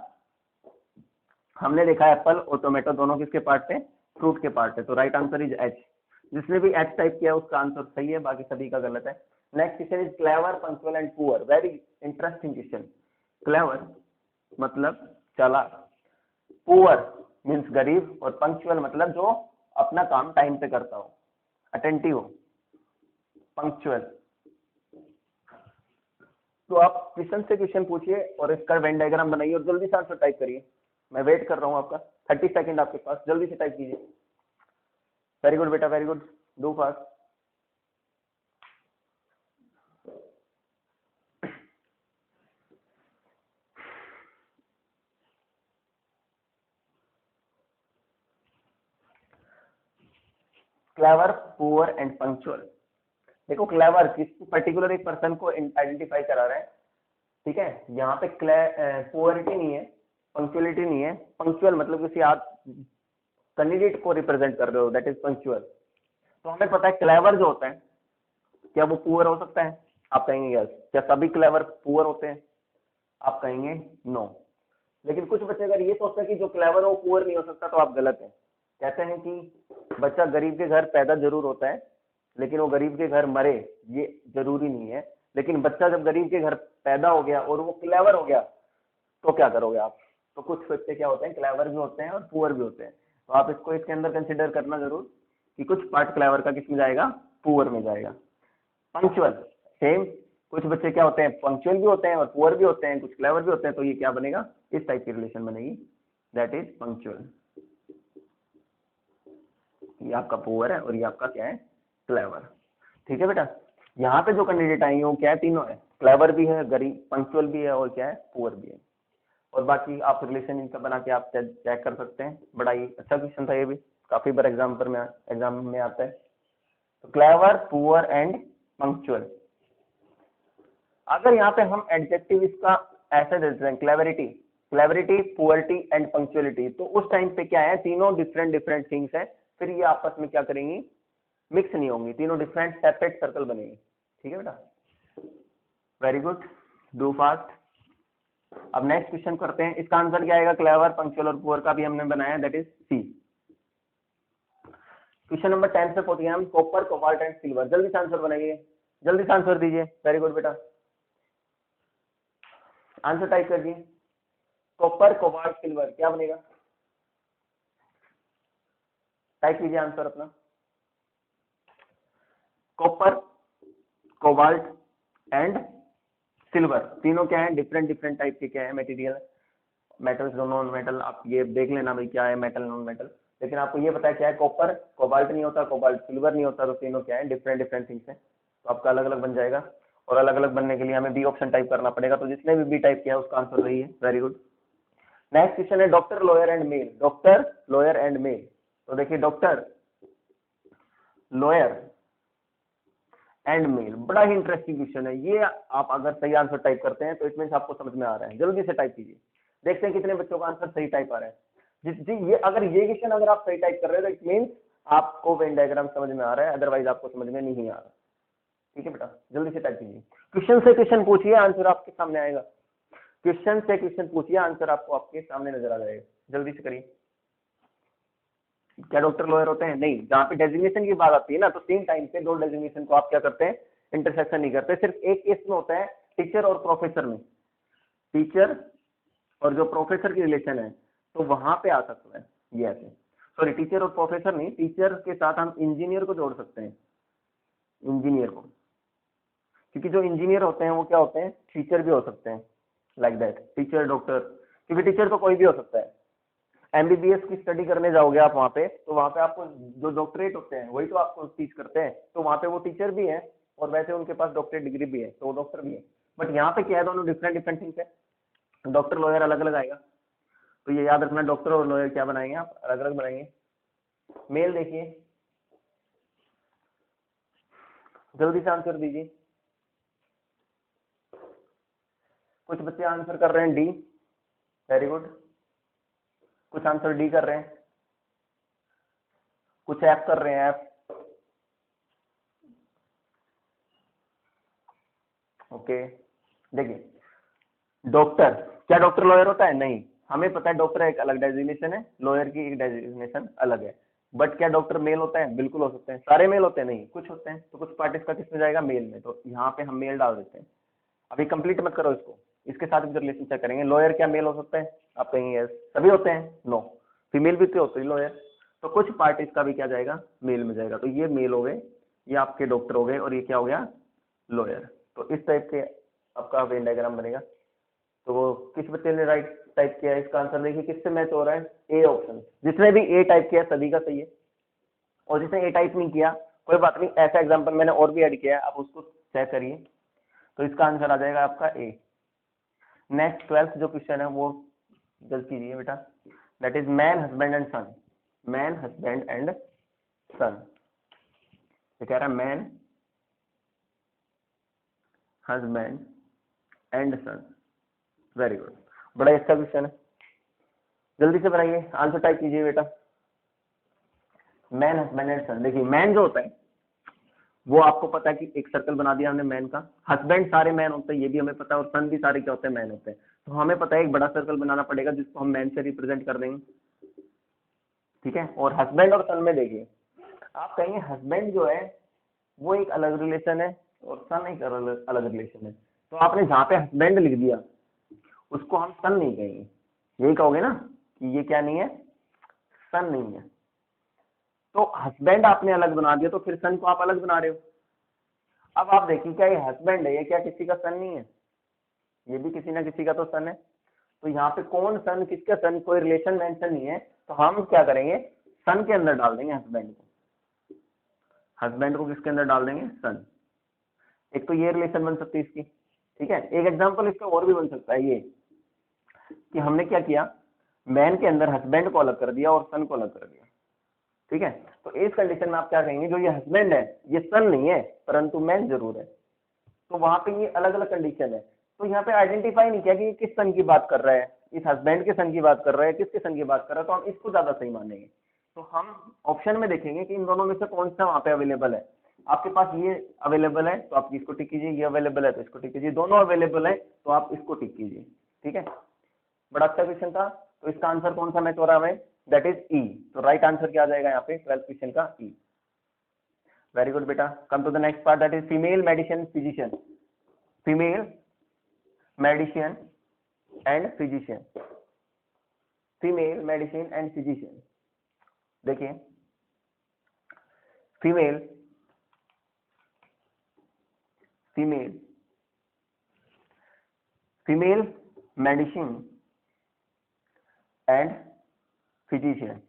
हमने देखा एप्पल और टोमेटो दोनों किसके पार्ट थे, फ्रूट के पार्ट है, तो राइट आंसर इज एच। जिसने भी एच टाइप किया उसका आंसर सही है, बाकी सभी का गलत है। Next question is clever, punctual and poor. Very interesting question. Clever मतलब चालाक, पुअर मीन्स गरीब, और पंक्चुअल मतलब जो अपना काम टाइम पे करता हो, अटेंटिव हो, पंक्चुअल। तो आप क्वेश्चन से क्वेश्चन पूछिए और इसका वेन डायग्राम बनाइए और जल्दी से आंसर टाइप करिए। मैं वेट कर रहा हूँ आपका, 30 सेकंड आपके पास, जल्दी से टाइप कीजिए। वेरी गुड बेटा, very good, do fast. Clever, poor and punctual. देखो क्लेवर किस पर्टिकुलर एक पर्सन को आइडेंटिफाई करा रहा है, ठीक है। यहाँ पे पुअरिटी नहीं है, पंक्चुअलिटी नहीं है। पंक्चुअल मतलब किसी आप कैंडिडेट को रिप्रेजेंट कर रहे हो, दैट इज पंक्चुअल। तो हमें पता है क्लेवर जो होता है, क्या वो पुअर हो सकता है? आप कहेंगे यस। क्या सभी क्लेवर पुअर होते हैं? आप कहेंगे नो। लेकिन कुछ बच्चे अगर ये सोचते हैं कि जो क्लेवर हो पुअर नहीं हो सकता, तो आप गलत है। कहते हैं कि बच्चा गरीब के घर पैदा जरूर होता है, लेकिन वो गरीब के घर मरे ये जरूरी नहीं है। लेकिन बच्चा जब गरीब के घर पैदा हो गया और वो क्लेवर हो गया, तो क्या करोगे आप? तो कुछ बच्चे क्या होते हैं, क्लेवर भी होते हैं और पुअर भी होते हैं। तो आप इसको इसके अंदर कंसिडर करना जरूर कि कुछ पार्ट क्लेवर का किस में जाएगा, पुअर में जाएगा। पंक्चुअल सेम, कुछ बच्चे क्या होते हैं, पंक्चुअल भी होते हैं और पुअर भी होते हैं, कुछ क्लेवर भी होते हैं, तो ये क्या बनेगा, इस टाइप की रिलेशन बनेगी, दैट इज पंक्चुअल। ये आपका पुअर है और ये आपका क्या है, क्लेवर। ठीक है बेटा। यहाँ पे जो कैंडिडेट आएंगे वो क्या है, तीनों है, क्लेवर भी है, गरीब पंक्चुअल भी है और क्या है, पुअर भी है। और बाकी आप रिलेशन इनका बना के आप चेक कर सकते हैं। बड़ा ही अच्छा क्वेश्चन था ये भी, काफी बार एग्जाम में आता है। तो क्लेवर, पुअर एंड पंक्चुअल। अगर यहाँ पे हम एडजेक्टिव इसका ऐसे देते हैं, क्लेवरिटी, क्लेवरिटी, पुअरिटी एंड पंक्चुअलिटी, तो उस टाइम पे क्या है, तीनों डिफरेंट डिफरेंट थिंग्स है। फिर ये आपस में क्या करेंगी, मिक्स नहीं होंगी, तीनों डिफरेंट सेपरेट सर्कल बनेंगे। ठीक है बेटा, वेरी गुड, डू फास्ट। अब नेक्स्ट क्वेश्चन करते हैं। इसका आंसर क्या आएगा, क्लेवर, पंक्चुअल और पुअर का भी हमने बनाया, that is C. Question number 10 से 14 हम कॉपर, कोबाल्ट एंड सिल्वर। जल्दी से आंसर बनाइए, जल्दी से आंसर दीजिए। वेरी गुड बेटा, आंसर टाइप कर दिए। कॉपर, कोबाल्ट, सिल्वर क्या बनेगा, टाइप कीजिए आंसर अपना। कॉपर, कोबाल्ट एंड सिल्वर, तीनों क्या है, डिफरेंट डिफरेंट टाइप के क्या है, मटेरियल, मेटल्स, नॉन मेटल। आप ये देख लेना भाई क्या है मेटल, नॉन मेटल। लेकिन आपको ये पता है क्या है, कॉपर, कोबाल्ट नहीं होता, कोबाल्ट सिल्वर नहीं होता, तो तीनों क्या है, डिफरेंट डिफरेंट थिंग्स है। तो आपका अलग अलग बन जाएगा, और अलग अलग बनने के लिए हमें बी ऑप्शन टाइप करना पड़ेगा। तो जिसने भी बी टाइप किया उसका आंसर सही है, वेरी गुड। नेक्स्ट क्वेश्चन है doctor, lawyer and male. Doctor, lawyer and male. तो देखिए डॉक्टर, लॉयर एंड मेल, बड़ा ही इंटरेस्टिंग क्वेश्चन है ये। आप अगर सही आंसर टाइप करते हैं तो इट मीन आपको समझ में आ रहा है। जल्दी से टाइप कीजिए, देखते हैं कितने बच्चों का आंसर सही टाइप आ रहा है। जी ये अगर ये क्वेश्चन अगर आप सही टाइप कर रहे हैं तो इट मीन आपको वेन डायग्राम समझ में आ रहा है, अदरवाइज आपको समझ में नहीं आ रहा। ठीक है बेटा, जल्दी से टाइप कीजिए। क्वेश्चन से क्वेश्चन पूछिए, आंसर आपके सामने आएगा। क्वेश्चन से क्वेश्चन पूछिए, आंसर आपको आपके सामने नजर आ जाएगा। जल्दी से करिए। क्या डॉक्टर लॉयर होते हैं? नहीं। जहाँ पे डेजिग्नेशन की बात आती है ना, तो सेम टाइम पे दो डेजिग्नेशन को आप क्या करते हैं, इंटरसेक्शन नहीं करते। सिर्फ एक केस में होता है, टीचर और प्रोफेसर में, टीचर और जो प्रोफेसर की रिलेशन है, तो वहां पे आ सकता है ये ऐसे। सॉरी, टीचर और प्रोफेसर नहीं, टीचर के साथ हम इंजीनियर को जोड़ सकते हैं, इंजीनियर को, क्योंकि जो इंजीनियर होते हैं वो क्या होते हैं, टीचर भी हो सकते हैं, लाइक दैट, टीचर, डॉक्टर। क्योंकि टीचर तो कोई भी हो सकता है। एमबीबीएस की स्टडी करने जाओगे आप वहां पे, तो वहां पे आपको जो डॉक्टरेट होते हैं वही तो आपको टीच करते हैं, तो वहां पे वो टीचर भी है और वैसे उनके पास डॉक्टरेट डिग्री भी है, तो वो डॉक्टर भी है। बट यहाँ पे क्या है, दोनों डिफरेंट डिफरेंट थिंग्स है। डॉक्टर, लॉयर अलग अलग आएगा, तो ये याद रखना, डॉक्टर और लॉयर क्या बनाएंगे आप, अलग अलग बनाएंगे। मेल देखिए, जल्दी से आंसर दीजिए। कुछ बच्चे आंसर कर रहे हैं डी, वेरी गुड। कुछ आंसर डी कर रहे हैं, कुछ एफ कर रहे हैं, एफ। ओके, देखिए डॉक्टर, क्या डॉक्टर लॉयर होता है? नहीं, हमें पता है डॉक्टर एक अलग डेजिग्नेशन है, लॉयर की एक डेजिग्नेशन अलग है। बट क्या डॉक्टर मेल होता है? बिल्कुल हो सकते हैं। सारे मेल होते हैं? नहीं, कुछ होते हैं। तो कुछ पार्ट इसका किस में जाएगा? मेल में। तो यहाँ पे हम मेल डाल देते हैं। अभी कंप्लीट मत करो इसको, इसके साथ भी रिलेशन चेक करेंगे। लॉयर क्या मेल हो सकता है? आप कहेंगे यस, सभी होते हैं? नो, फीमेल भी तो होती है लॉयर। तो कुछ पार्ट इसका भी क्या जाएगा? मेल में जाएगा। तो ये मेल हो गए, ये आपके डॉक्टर हो गए, और ये क्या हो गया? लॉयर। तो इस टाइप के आपका वेन डायग्राम बनेगा। तो वो किस बच्चे ने राइट टाइप किया है? इसका आंसर देखिए किससे मैच हो रहा है? A option. जिसने भी ए टाइप किया सभी का सही है, और जिसने ए टाइप नहीं किया कोई बात नहीं, ऐसा एग्जांपल मैंने और भी ऐड किया है, आप उसको चेक करिए। तो इसका आंसर आ जाएगा आपका ए। नेक्स्ट 12th जो क्वेश्चन है वो जल्द कीजिए बेटा। That is man, husband and son. Man, husband and son. ये कह रहा है man, husband and son. Very good, बड़ा अच्छा क्वेश्चन है, जल्दी से बनाइए, आंसर टाइप कीजिए बेटा। मैन, हस्बैंड एंड सन। देखिए मैन जो होता है वो आपको पता है कि एक सर्कल बना दिया हमने मैन का। हस्बैंड सारे मैन होते हैं ये भी हमें पता है, और सन भी सारे क्या होते हैं? मैन होते हैं। तो हमें पता है एक बड़ा सर्कल बनाना पड़ेगा जिसको हम मैन से रिप्रेजेंट कर देंगे, ठीक है। और हस्बैंड और सन में देखिए, आप कहेंगे हस्बैंड जो है वो एक अलग रिलेशन है और सन एक अलग रिलेशन है। तो आपने जहाँ पे हस्बैंड लिख दिया उसको हम सन नहीं कहेंगे, यही कहोगे ना कि ये क्या नहीं है? सन नहीं है। तो हस्बैंड आपने अलग बना दिया, तो फिर सन को आप अलग बना रहे हो। अब आप देखिए, क्या ये हस्बैंड है, ये क्या किसी का सन नहीं है? ये भी किसी ना किसी का तो सन है। तो यहाँ पे कौन सन, किसका सन, कोई रिलेशन मेंशन नहीं है। तो हम क्या करेंगे? सन के अंदर डाल देंगे हस्बैंड को। हस्बैंड को किसके अंदर डाल देंगे? सन। एक तो ये रिलेशन बन सकती है इसकी, ठीक है। एक एग्जांपल इसका और भी बन सकता है ये, कि हमने क्या किया, मैन के अंदर हस्बैंड को अलग कर दिया और सन को अलग कर दिया, ठीक है। तो इस कंडीशन में आप क्या कहेंगे, जो ये हस्बैंड है ये सन नहीं है परंतु मैन जरूर है। तो वहां पे ये अलग अलग कंडीशन है। तो यहाँ पे आइडेंटिफाई नहीं किया कि किस सन की बात कर रहा है, इस हस्बैंड के सन की बात कर रहा है, किसके सन की बात कर रहा है, तो हम इसको ज्यादा सही मानेंगे। तो हम ऑप्शन में देखेंगे कि इन दोनों में से कौन सा वहां पे अवेलेबल है। आपके पास ये अवेलेबल है तो आप इसको टिक कीजिए, ये अवेलेबल है तो इसको टिक कीजिए, दोनों अवेलेबल है तो आप इसको टिक कीजिए, ठीक है। बड़ा अच्छा क्वेश्चन था। तो इसका आंसर कौन सा मैच हो रहा है हमें? दैट इज ई। तो राइट आंसर क्या आ जाएगा यहाँ पे 12th क्वेश्चन का? ई। वेरी गुड बेटा। Come to the next part, that is female medicine physician. Female medicine and physician. Female medicine and physician. देखिए female, female, female medicine and physician.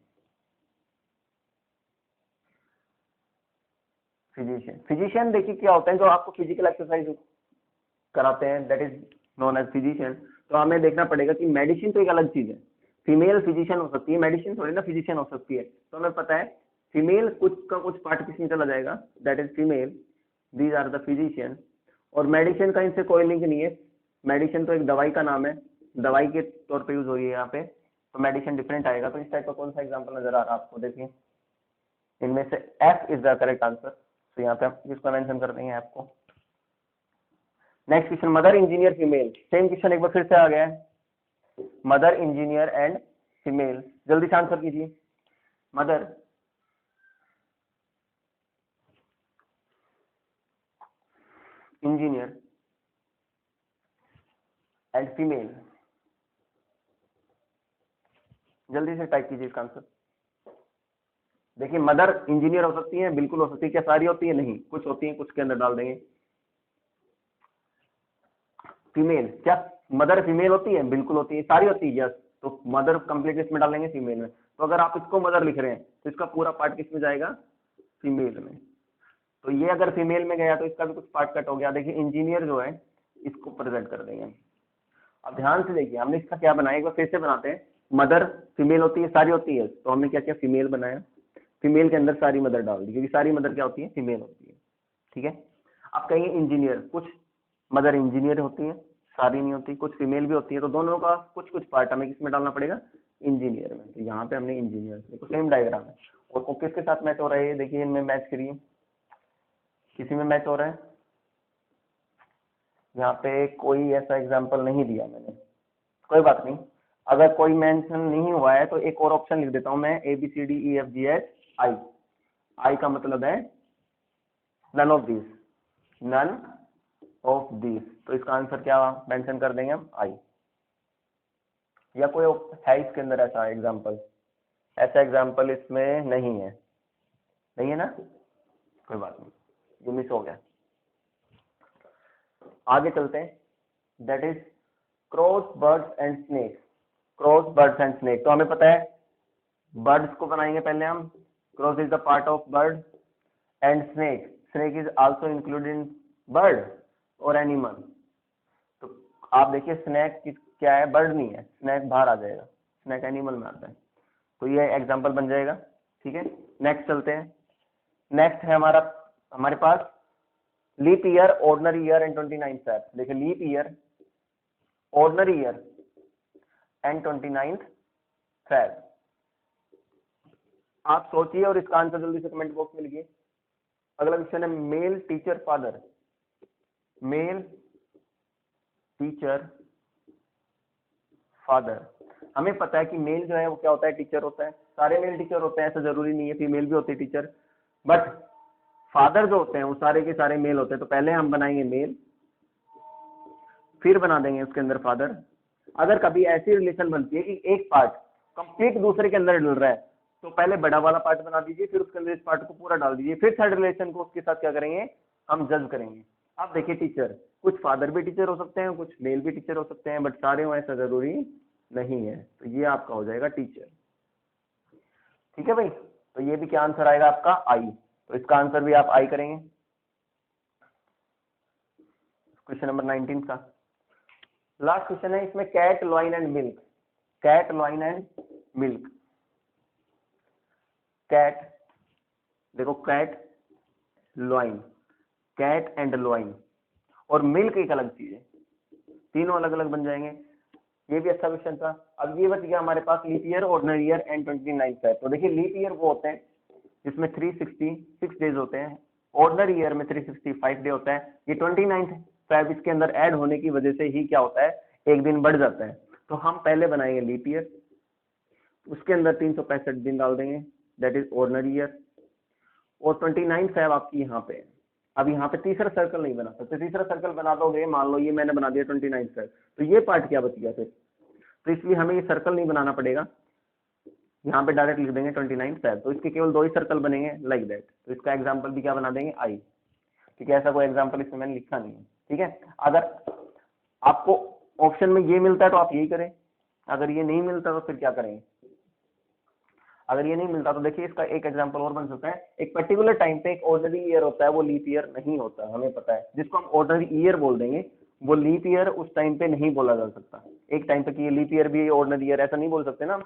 Physician, physician देखिए क्या होता है, जो आपको फिजिकल एक्सरसाइज कराते हैं, that is known as physician. तो हमें देखना पड़ेगा कि मेडिसिन तो एक अलग चीज है, फीमेल फिजिशियन हो सकती है, मेडिसिन थोड़ी ना फिजिशियन हो सकती है। तो हमें पता है फीमेल कुछ का कुछ पार्ट किसमें चला जाएगा, that is female, these are the physician. और मेडिसिन का इनसे कोई लिंक नहीं है, मेडिसिन तो एक दवाई का नाम है, दवाई के तौर पे यूज हो रही है यहाँ पे, तो मेडिसिन डिफरेंट आएगा। तो इस टाइप का कौन सा एग्जाम्पल नजर आ रहा है आपको? देखिए इनमें से F is the correct answer. तो यहाँ पे आप किसको मेंशन कर देंगे? एफ को। Next question, mother engineer female. Same question एक बार फिर से आ गया है, मदर इंजीनियर एंड फीमेल। जल्दी से आंसर कीजिए। Mother engineer and female. जल्दी से टाइप कीजिए इसका आंसर। देखिए मदर इंजीनियर हो सकती है, बिल्कुल हो सकती है। क्या सारी होती है? नहीं, कुछ होती है, कुछ के अंदर डाल देंगे। फीमेल, क्या मदर फीमेल होती है? बिल्कुल होती है। सारी होती है? यस। तो मदर कंप्लीट इसमें डालेंगे फीमेल में। तो अगर आप इसको मदर लिख रहे हैं तो इसका पूरा पार्ट किस में जाएगा? फीमेल में। तो ये अगर फीमेल में गया तो इसका भी कुछ पार्ट कट हो गया। देखिए इंजीनियर जो है इसको प्रेजेंट कर देंगे। अब ध्यान से देखिए हमने इसका क्या बनाया, एक बार फिर से बनाते हैं। मदर फीमेल होती है, सारी होती है, तो हमने क्या किया, फीमेल बनाया, फीमेल के अंदर सारी मदर डाल दी, क्योंकि सारी मदर क्या होती है? फीमेल होती है, ठीक है। अब कहेंगे इंजीनियर, कुछ मदर इंजीनियर होती है, सारी नहीं होती, कुछ फीमेल भी होती है, तो दोनों का कुछ कुछ पार्ट हमें किसमें डालना पड़ेगा? इंजीनियर में। तो यहाँ पे हमने इंजीनियर, देखो सेम डायग्राम है। और वो किसके साथ मैच हो रहा है, ये देखिए इनमें मैच करिए, किसी में मैच हो रहा है। यहाँ पे कोई ऐसा एग्जाम्पल नहीं दिया मैंने, कोई बात नहीं। अगर कोई मेंशन नहीं हुआ है तो एक और ऑप्शन लिख देता हूँ मैं, ABCDEFGH आई का मतलब है none of this, none of this. तो इसका आंसर क्या मेंशन कर देंगे हम, आई। या कोई है इसके अंदर ऐसा एग्जाम्पल? ऐसा एग्जाम्पल इसमें नहीं है, नहीं है ना, कोई बात नहीं, ये मिस हो गया। आगे चलते हैं, that is cross birds and snacks. Cross birds and snake, तो हमें पता है बर्ड्स को बनाएंगे पहले हम, cross is the part of bird, and snake, snake is also included in bird और एनिमल। तो आप देखिए स्नेक क्या है, बर्ड नहीं है, स्नेक बाहर आ जाएगा, स्नेक एनिमल में आता है। तो ये एग्जाम्पल बन जाएगा, ठीक है। नेक्स्ट चलते हैं, नेक्स्ट है हमारे पास leap year, ordinary year and 29 Feb. देखिए leap year, ordinary year and 29 Feb. आप सोचिए और इसका आंसर जल्दी से कमेंट बॉक्स में लिखिए। अगला क्वेश्चन है male teacher father, male teacher father. हमें पता है कि मेल जो है वो क्या होता है, टीचर होता है, सारे मेल टीचर होते हैं, ऐसा जरूरी नहीं है, फीमेल भी होती है टीचर, बट फादर जो होते हैं वो सारे के सारे मेल होते हैं। तो पहले हम बनाएंगे मेल, फिर बना देंगे उसके अंदर फादर। अगर कभी ऐसी रिलेशन बनती है कि एक पार्ट कंप्लीट दूसरे के अंदर डल रहा है, तो पहले बड़ा वाला पार्ट बना दीजिए, फिर उसके अंदर इस पार्ट को पूरा डाल दीजिए, फिर थर्ड रिलेशन को उसके साथ क्या करेंगे, हम जज करेंगे। अब देखिए टीचर, कुछ फादर भी टीचर हो सकते हैं, कुछ मेल भी टीचर हो सकते हैं, बट सारे हो ऐसा जरूरी नहीं है। तो ये आपका हो जाएगा टीचर, ठीक है भाई। तो ये भी क्या आंसर आएगा आपका, आई। तो इसका आंसर भी आप आई करेंगे। क्वेश्चन नंबर 19 का लास्ट क्वेश्चन है, इसमें cat, lion and milk. Cat, lion and milk. Cat, देखो cat, lion, cat and lion, और मिल्क एक अलग चीज है, तीनों अलग अलग बन जाएंगे। ये भी अच्छा क्वेश्चन था। अब ये बच गया हमारे पास leap year, ordinary year and 29 Feb. तो देखिए लीप ईयर वो होते हैं जिसमें 366 डेज होते हैं, ऑर्डिनरी ईयर में 365 डे होता है। ये 29 फैब इसके अंदर ऐड होने की वजह से ही क्या होता है, एक दिन बढ़ जाता है। तो हम पहले बनाएंगे लीप ईयर, उसके अंदर 365 दिन डाल देंगे, दैट इज ऑर्डिनरी ईयर, और 29 फैब आपकी यहाँ पे है। अब यहाँ पे तीसरा सर्कल नहीं बना सकते, तीसरा सर्कल बना दोगे, मान लो ये मैंने बना दिया 29 फैब, तो ये पार्ट क्या बच गया फिर, तो इसलिए हमें ये सर्कल नहीं बनाना पड़ेगा, यहाँ पे डायरेक्ट लिख देंगे 29 फैब। तो इसके केवल 2 ही सर्कल बनेंगे लाइक दैट। तो इसका एग्जाम्पल भी क्या बना देंगे, आई, ठीक है। ऐसा कोई एग्जाम्पल इसमें मैंने लिखा नहीं है, ठीक है। अगर आपको ऑप्शन में ये मिलता है तो आप यही करें, अगर ये नहीं मिलता तो फिर क्या करेंगे। अगर ये नहीं मिलता तो देखिए इसका एक एग्जांपल और बन सकता है, एक पर्टिकुलर टाइम पे एक ऑर्डिनरी ईयर होता है, वो लीप ईयर नहीं होता, हमें पता है, जिसको हम ऑर्डिनरी ईयर बोल देंगे, वो लीप ईयर उस टाइम पे नहीं बोला जा सकता। एक टाइम पे कि ये लीप ईयर भी ऑर्डिनरी ईयर ऐसा नहीं बोल सकते ना।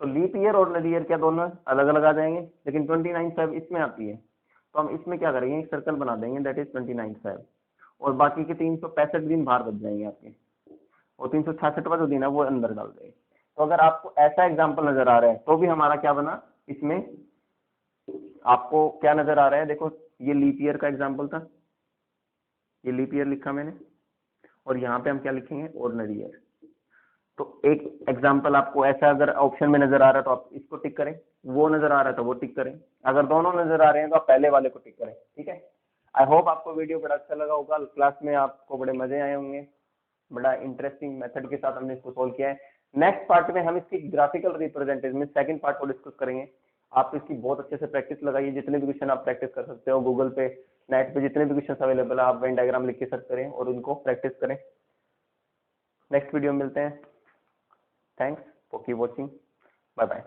तो लीप ईयर और ऑर्डिनरी ईयर क्या दोनों अलग अलग आ जाएंगे, लेकिन 29 फैब इसमें आती है, तो हम इसमें क्या करेंगे, एक सर्कल बना देंगे, दैट इज 29 फैब, और बाकी के 365 दिन बाहर बच जाएंगे आपके, और 366वां जो दिन है वो अंदर डाल देंगे। तो अगर आपको ऐसा एग्जाम्पल नजर आ रहा है तो भी हमारा क्या बना, इसमें आपको क्या नजर आ रहा है, देखो ये लीप ईयर का एग्जाम्पल था, ये लीप ईयर लिखा मैंने, और यहाँ पे हम क्या लिखेंगे, ऑर्डिनरी ईयर। तो एक एग्जाम्पल आपको ऐसा अगर ऑप्शन में नजर आ रहा है तो आप इसको टिक करें, वो नजर आ रहा है तो वो टिक करें, अगर दोनों नजर आ रहे हैं तो आप पहले वाले को टिक करें, ठीक है। आई होप आपको वीडियो बड़ा अच्छा लगा होगा, क्लास में आपको बड़े मजे आए होंगे, बड़ा इंटरेस्टिंग मेथड के साथ हमने इसको सोल्व किया है। नेक्स्ट पार्ट में हम इसकी ग्राफिकल रिप्रेजेंटेशन में सेकंड पार्ट को डिस्कस करेंगे। आप इसकी बहुत अच्छे से प्रैक्टिस लगाइए, जितने भी क्वेश्चन आप प्रैक्टिस कर सकते हो, गूगल पे, नेट पे जितने भी क्वेश्चन अवेलेबल है, आप वेन डायग्राम लिख के सर्च करें और उनको प्रैक्टिस करें। नेक्स्ट वीडियो में मिलते हैं। Thanks for keep watching, bye bye.